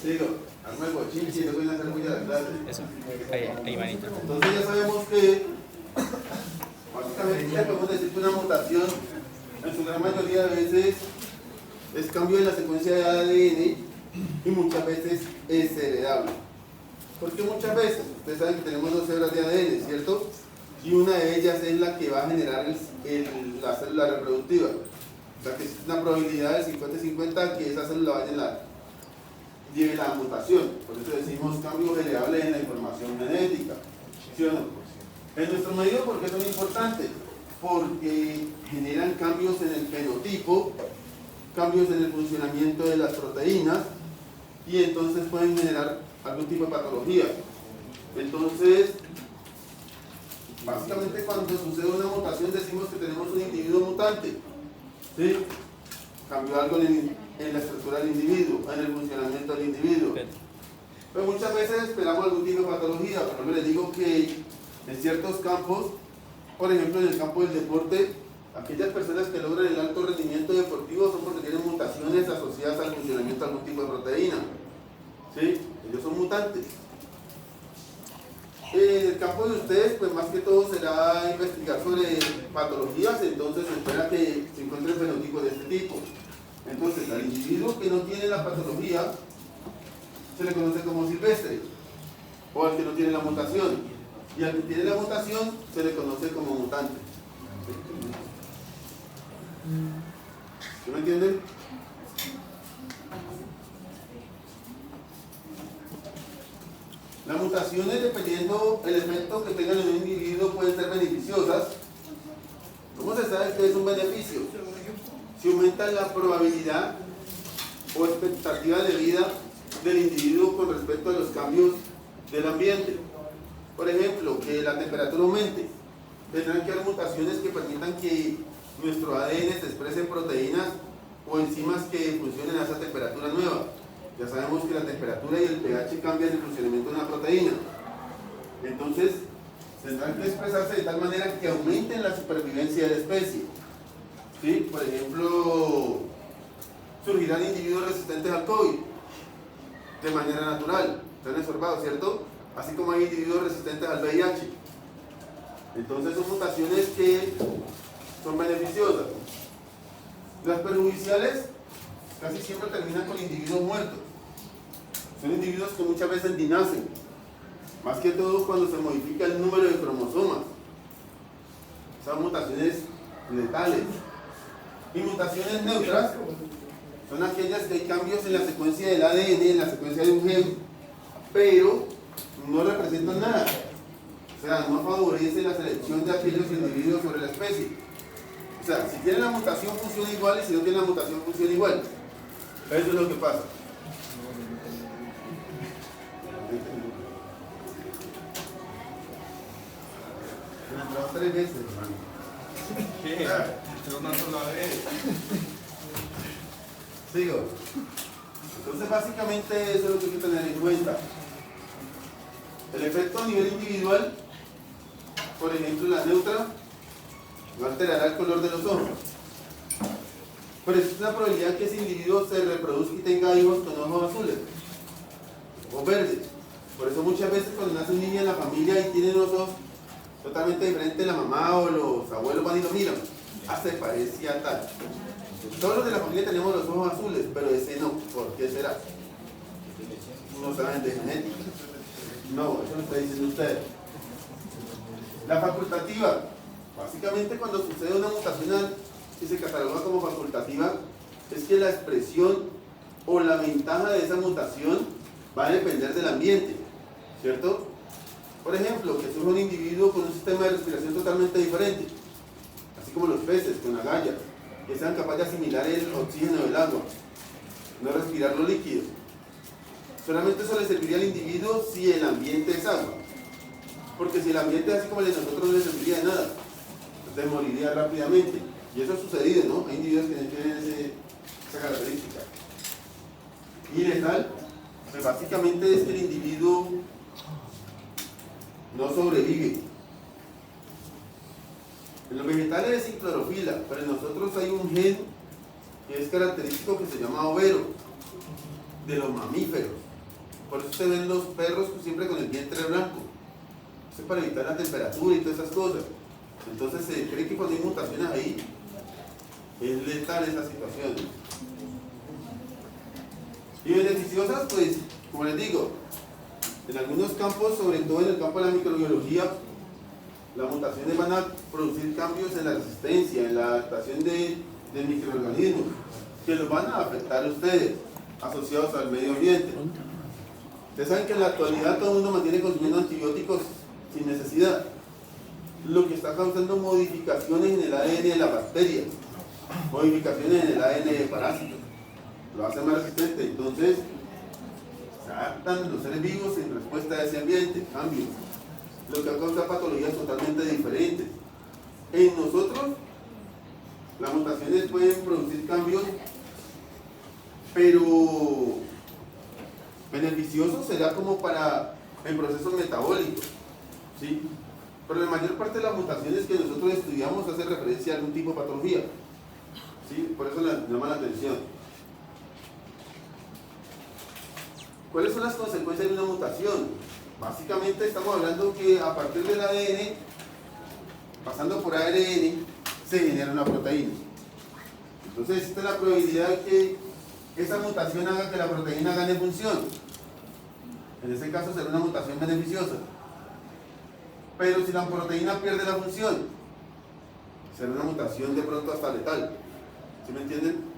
Sigo, arma el bochinche y luego viene a hacer muy a la clase. Eso, ahí manito. Entonces ya sabemos que básicamente ya podemos decir que una mutación en su gran mayoría de veces es cambio en la secuencia de ADN y muchas veces es heredable. Porque muchas veces, ustedes saben que tenemos dos hebras de ADN, ¿cierto? Y una de ellas es la que va a generar la célula reproductiva. O sea que es una probabilidad del 50-50 que esa célula lleve la mutación. Por eso decimos cambios heredables en la información genética. ¿Sí o no? En nuestro medio, ¿por qué son importantes? Porque generan cambios en el fenotipo, cambios en el funcionamiento de las proteínas y entonces pueden generar algún tipo de patología. Entonces, básicamente cuando sucede una mutación decimos que tenemos un individuo mutante. ¿Sí? Cambió algo en la estructura del individuo, en el funcionamiento del individuo. Pero muchas veces esperamos algún tipo de patología. Por ejemplo, les digo que en ciertos campos, por ejemplo en el campo del deporte, aquellas personas que logran el alto rendimiento deportivo son porque tienen mutaciones asociadas al funcionamiento de algún tipo de proteína. ¿Sí? Ellos son mutantes. En el campo de ustedes, pues más que todo será investigar sobre patologías, entonces se espera que se encuentren fenotipos de este tipo. Entonces, al individuo que no tiene la patología, se le conoce como silvestre, o al que no tiene la mutación. Y al que tiene la mutación, se le conoce como mutante. ¿Sí me entienden? Las mutaciones, dependiendo del efecto que tengan en un individuo, pueden ser beneficiosas. ¿Cómo se sabe que es un beneficio? Si aumenta la probabilidad o expectativa de vida del individuo con respecto a los cambios del ambiente. Por ejemplo, que la temperatura aumente. Tendrán que haber mutaciones que permitan que nuestro ADN se exprese en proteínas o enzimas que funcionen a esa temperatura nueva. Ya sabemos que la temperatura y el pH cambian el funcionamiento de una proteína. Entonces, tendrán que expresarse de tal manera que aumenten la supervivencia de la especie. ¿Sí? Por ejemplo, surgirán individuos resistentes al COVID de manera natural. Están observados, ¿cierto? Así como hay individuos resistentes al VIH. Entonces son mutaciones que son beneficiosas. Las perjudiciales casi siempre terminan con individuos muertos. Son individuos que muchas veces ni nacen, más que todo cuando se modifica el número de cromosomas. Son mutaciones letales. Y mutaciones neutras son aquellas que hay cambios en la secuencia del ADN, en la secuencia de un gen, pero no representan nada. O sea, no favorece la selección de aquellos individuos sobre la especie. O sea, si tienen la mutación funciona igual y si no tienen la mutación funciona igual. Eso es lo que pasa. Me entró 3 veces, hermano. ¿Qué? Pero una sola vez. Sigo. Entonces, básicamente, eso es lo que hay que tener en cuenta. El efecto a nivel individual, por ejemplo, la neutra, no alterará el color de los ojos. Pero existe una probabilidad que ese individuo se reproduzca y tenga hijos con ojos azules o verdes. Por eso muchas veces cuando nace un niño en la familia y tiene unos ojos totalmente diferentes, la mamá o los abuelos van y lo miran. Se parecía a tal. Todos los de la familia tenemos los ojos azules, pero ese no. ¿Por qué será? No saben de genética. No, eso lo está diciendo usted. La facultativa. Básicamente cuando sucede una mutación que se cataloga como facultativa, es que la expresión o la ventaja de esa mutación va a depender del ambiente, ¿cierto? Por ejemplo, que surja un individuo con un sistema de respiración totalmente diferente, así como los peces con agallas, que sean capaces de asimilar el oxígeno del agua, no respirar lo líquido. Solamente eso le serviría al individuo si el ambiente es agua, porque si el ambiente es así como el de nosotros no le serviría de nada, entonces moriría rápidamente. Y eso ha sucedido, ¿no? Hay individuos que tienen esa característica. Y letal, pues básicamente es que el individuo no sobrevive. En los vegetales es sin clorofila, pero en nosotros hay un gen que es característico que se llama overo. de los mamíferos. Por eso se ven los perros siempre con el vientre blanco. Eso es para evitar la temperatura y todas esas cosas. Entonces se cree que cuando hay mutaciones ahí, es letal esa situación. Y beneficiosas, pues, como les digo, en algunos campos, sobre todo en el campo de la microbiología, las mutaciones van a producir cambios en la resistencia, en la adaptación de microorganismos, que los van a afectar a ustedes, asociados al medio ambiente. Ustedes saben que en la actualidad todo el mundo mantiene consumiendo antibióticos sin necesidad, lo que está causando modificaciones en el ADN de las bacterias, modificaciones en el ADN de parásitos, lo hace más resistente. Entonces se adaptan los seres vivos en respuesta a ese ambiente, cambios, lo que causa patologías totalmente diferentes. En nosotros las mutaciones pueden producir cambios, pero beneficioso será como para en procesos metabólicos, ¿sí? Pero la mayor parte de las mutaciones que nosotros estudiamos hace referencia a algún tipo de patología, ¿sí? Por eso llama la atención. ¿Cuáles son las consecuencias de una mutación? Básicamente estamos hablando que a partir del ADN, pasando por ARN, se genera una proteína. Entonces existe la probabilidad de que esa mutación haga que la proteína gane función. En ese caso será una mutación beneficiosa. Pero si la proteína pierde la función, será una mutación de pronto hasta letal. ¿Sí me entienden?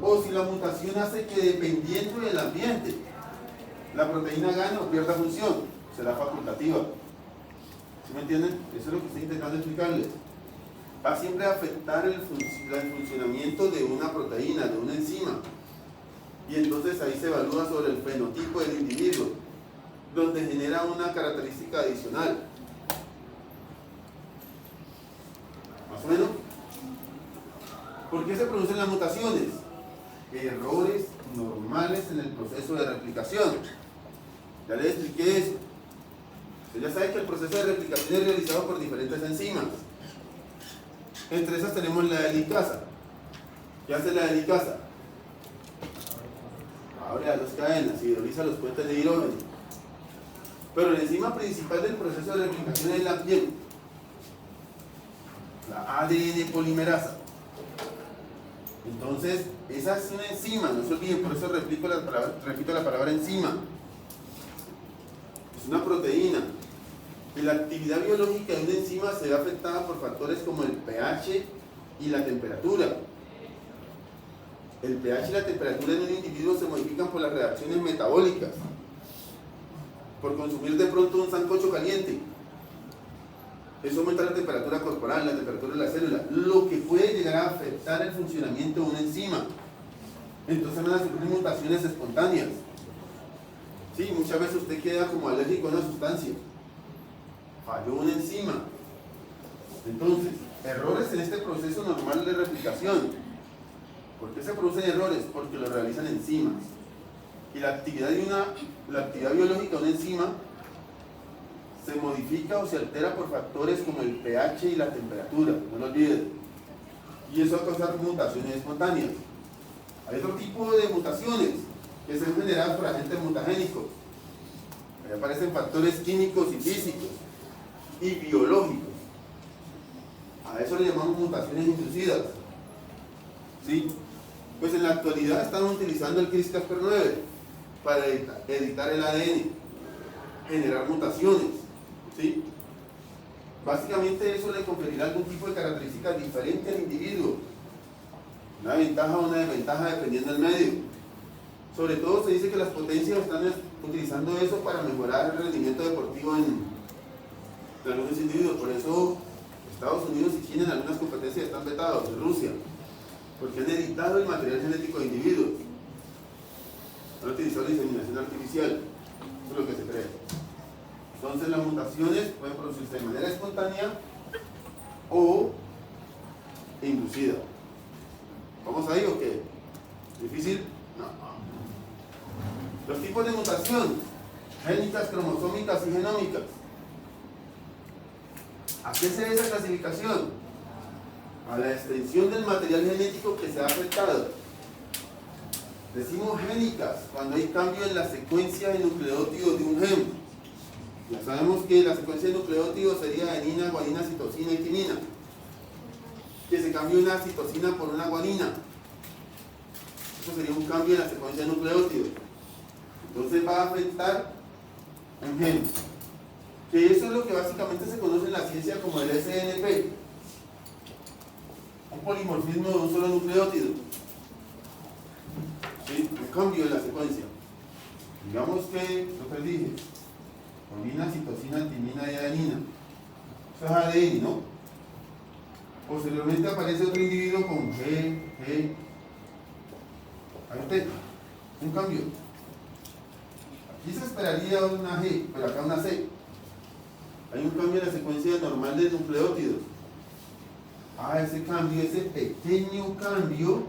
O si la mutación hace que dependiendo del ambiente, la proteína gane o pierda función, será facultativa. ¿Sí me entienden? Eso es lo que estoy intentando explicarles. Va siempre a afectar el funcionamiento de una proteína, de una enzima. Y entonces ahí se evalúa sobre el fenotipo del individuo, donde genera una característica adicional. ¿Más o menos? ¿Por qué se producen las mutaciones? Errores normales en el proceso de replicación. Ya les expliqué eso. Usted ya sabe que el proceso de replicación es realizado por diferentes enzimas. Entre esas tenemos la helicasa. ¿Qué hace la helicasa? Abre las dos cadenas y hidroliza los puentes de hidrógeno. Pero la enzima principal del proceso de replicación es la ADN polimerasa. Entonces, esa es una enzima, no se olviden, por eso repito la palabra enzima. Es una proteína. Y la actividad biológica de una enzima se ve afectada por factores como el pH y la temperatura. El pH y la temperatura en un individuo se modifican por las reacciones metabólicas, por consumir de pronto un sancocho caliente. Eso aumenta la temperatura corporal, la temperatura de la célula, lo que puede llegar a afectar el funcionamiento de una enzima. Entonces van a sufrir mutaciones espontáneas. Sí, muchas veces usted queda como alérgico a una sustancia. Falló una enzima. Entonces, errores en este proceso normal de replicación. ¿Por qué se producen errores? Porque lo realizan enzimas. Y la actividad biológica de una enzima se modifica o se altera por factores como el pH y la temperatura, no lo olviden. Y eso va a causar mutaciones espontáneas. Hay otro tipo de mutaciones que son generadas por agentes mutagénicos. Ahí aparecen factores químicos y físicos y biológicos. A eso le llamamos mutaciones inducidas. ¿Sí? Pues en la actualidad están utilizando el CRISPR-Cas9 para editar el ADN, generar mutaciones. ¿Sí? Básicamente eso le conferirá algún tipo de características diferentes al individuo. Una ventaja o una desventaja dependiendo del medio. Sobre todo se dice que las potencias están utilizando eso para mejorar el rendimiento deportivo en algunos individuos. Por eso Estados Unidos y China en algunas competencias están vetados, en Rusia, porque han editado el material genético de individuos. Han utilizado la inseminación artificial. Eso es lo que se cree. Entonces las mutaciones pueden producirse de manera espontánea o inducida. ¿Vamos ahí o qué? ¿Difícil? No. Los tipos de mutación: génicas, cromosómicas y genómicas. ¿A qué se debe esa clasificación? A la extensión del material genético que se ha afectado. Decimos génicas cuando hay cambio en la secuencia de nucleótidos de un gen. Ya sabemos que la secuencia de nucleótidos sería adenina, guanina, citosina y timina. Que se cambió una citosina por una guanina. Eso sería un cambio en la secuencia de nucleótidos. Entonces va a afectar un gen. Que eso es lo que básicamente se conoce en la ciencia como el SNP. Un polimorfismo de un solo nucleótido. ¿Sí? Un cambio en la secuencia. Digamos que, lo que les dije, guanina, citosina, timina y adenina. Eso es ADN, ¿no? Posteriormente aparece otro individuo con G. Ahí usted, un cambio. Aquí se esperaría una G, pero acá una C. Hay un cambio en la secuencia normal de nucleótidos. Ese cambio, ese pequeño cambio,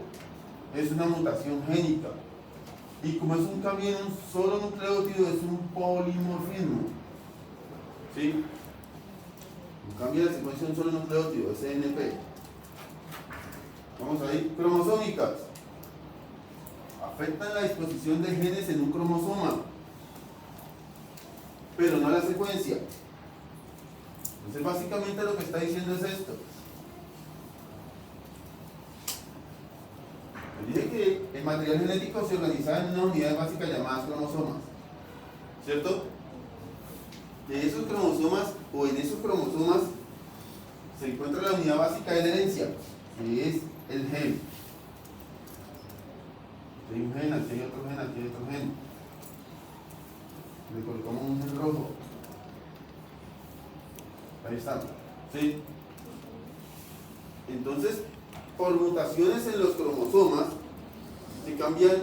es una mutación génica. Y como es un cambio en un solo nucleótido, es un polimorfismo. ¿Sí? Un cambio en la secuencia de un solo nucleótido, SNP. Vamos ahí. Cromosómicas. Afectan la disposición de genes en un cromosoma, pero no la secuencia. Entonces básicamente lo que está diciendo es esto. Les dije que el material genético se organizaba en una unidad básica llamada cromosomas, ¿cierto? De esos cromosomas, o en esos cromosomas, se encuentra la unidad básica de la herencia, que es el gen. Aquí hay un gen, aquí hay otro gen, aquí hay otro gen. Le colocamos un gen rojo. Ahí está. ¿Sí? Entonces, por mutaciones en los cromosomas, se cambian